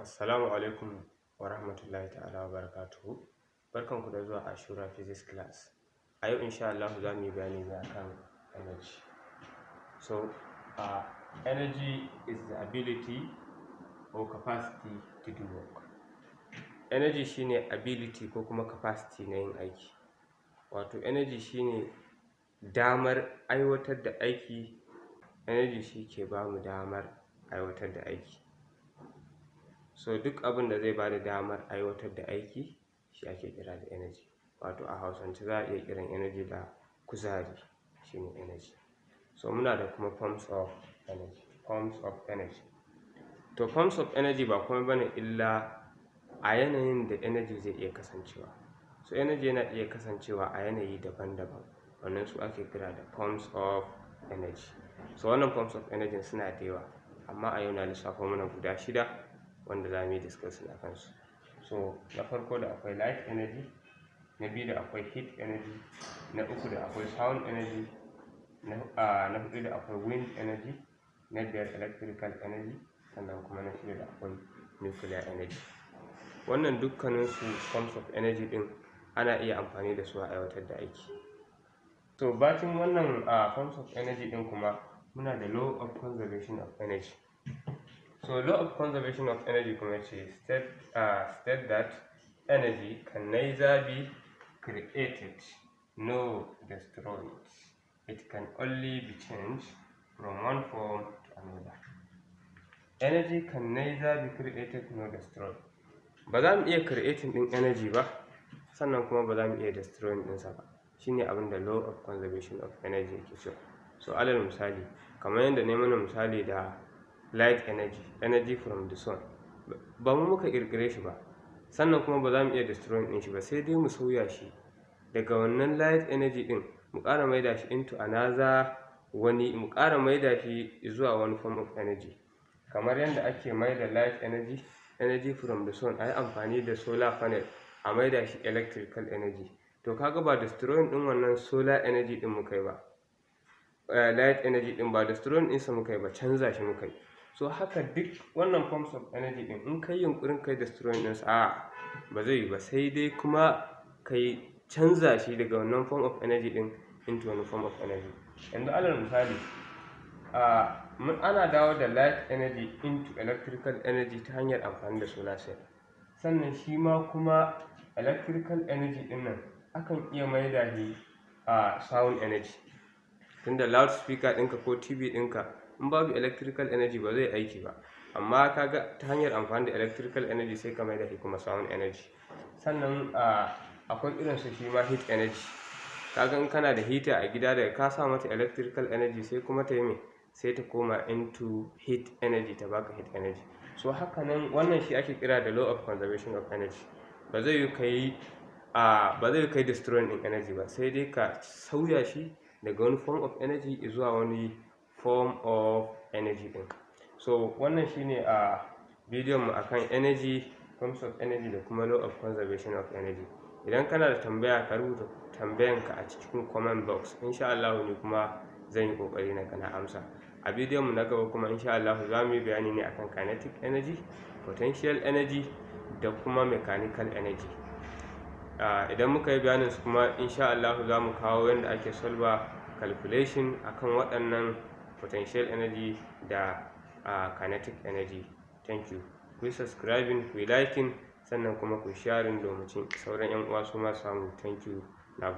Assalamu alaikum wa rahmatullahi ta'ala wa barakatuhu. Barkanku da zuwa Ashura Physics class. A yau insha Allah za mu yi bayani ne akan energy. So, energy is the ability or capacity to do work. Energy shine ability ko kuma capacity na yin aiki. Wato energy shine damar aiwatar da aiki. Energy shi ke ba mu damar aiwatar da aiki. So duk abin da zai ba da damar aiwatar da aiki shi ake kira da energy. Wato a Hausance za a iya kiran energy da kuzari, shine energy. So muna da kuma forms of energy. To forms of energy ba kuma bane illa a yanayin da energy zai iya kasancewa. So energy yana iya kasancewa a yanayi daban-daban. Wannan su ake kira da forms of energy. So wannan forms of energy suna da yawa, amma a yau na lissafo mana guda 6 wanda za mu yi discussing a kansu. So na farko da akwai light energy, na biyu da akwai heat energy, na uku da akwai sound energy, na hudu da akwai wind energy, na biyar electrical energy, sannan kuma na shida da akwai nuclear energy. Wannan dukkaninsu forms of energy din ana iya amfani da su a aiwatar da aiki. So bacin wannan forms of energy din kuma muna da law of conservation of energy. So law of conservation of energy kuma ce state that energy can neither be created nor destroyed. It can only be changed from one form to another. Energy can neither be created nor destroyed. Ba za mu iya creating din energy ba, sannan kuma ba za mu iya destroying ɗinsa ba. Shine abin da law of conservation of energy yake cewa. So alal misali, kamar yadda ne mana misali da light energy from the sun, ba mu muka kirkire shi ba, sannan kuma ba za mu iya destroying din shi ba, sai dai mu sauya shi daga wannan light energy din mu ƙara maida shi into another mu ƙara maida shi zuwa wani form of energy. Kamar yadda ake maida light energy from the sun, a yi amfani da solar panel a maida shi electrical energy. To kaga ba destroying din wannan solar energy din muka yi ba, light energy din ba destroying ɗinsa muka yi ba, canza shi muka yi. So haka duk wannan forms of energy din in kai yunkurin kai destroying ɗinsa ba zai yi ba, sai dai kuma kai canza shi daga wannan form of energy din into wani form of energy. Yanzu alal misali, ana dawo da light energy into electrical energy ta hanyar amfani da solar cell. Sannan shi ma kuma electrical energy din nan akan iya maida shi sound energy. Tunda loudspeaker ɗinka ko TV ɗinka in babu electrical energy ba zai aiki ba, amma kaga ta hanyar amfani da electrical energy sai ka maida shi kuma sound energy. Sannan akwai irin su shi ma heat energy. Kaga in kana da heater a gida, daga ka sa mata electrical energy sai kuma ta yi sai ta koma into heat energy, ta baka heat energy. So haka nan wannan shi ake kira da law of conservation of energy. Ba zai yi kai destroying din energy ba, sai dai ka sauya shi daga wani form of energy zuwa wani form of energy din. So wannan shine bidiyon mu akan energy, forms of energy da kuma law of conservation of energy. Idan kana da tambaya ka rubuta tambayanka a cikin comment box, insha Allah ni kuma zan yi kokari na kana amsa. A bidiyon mu na gaba kuma insha Allah za mu yi bayani ne akan kinetic energy, potential energy da kuma mechanical energy. Idan muka yi bayanin su kuma insha Allah za mu kawo yadda ake solve calculation akan waɗannan potential energy da kinetic energy. Thank you. Ku yi subscribing, ku yi liking, sannan kuma ku sharing domin sauran 'yan uwa su ma samu. Thank you. Na gode.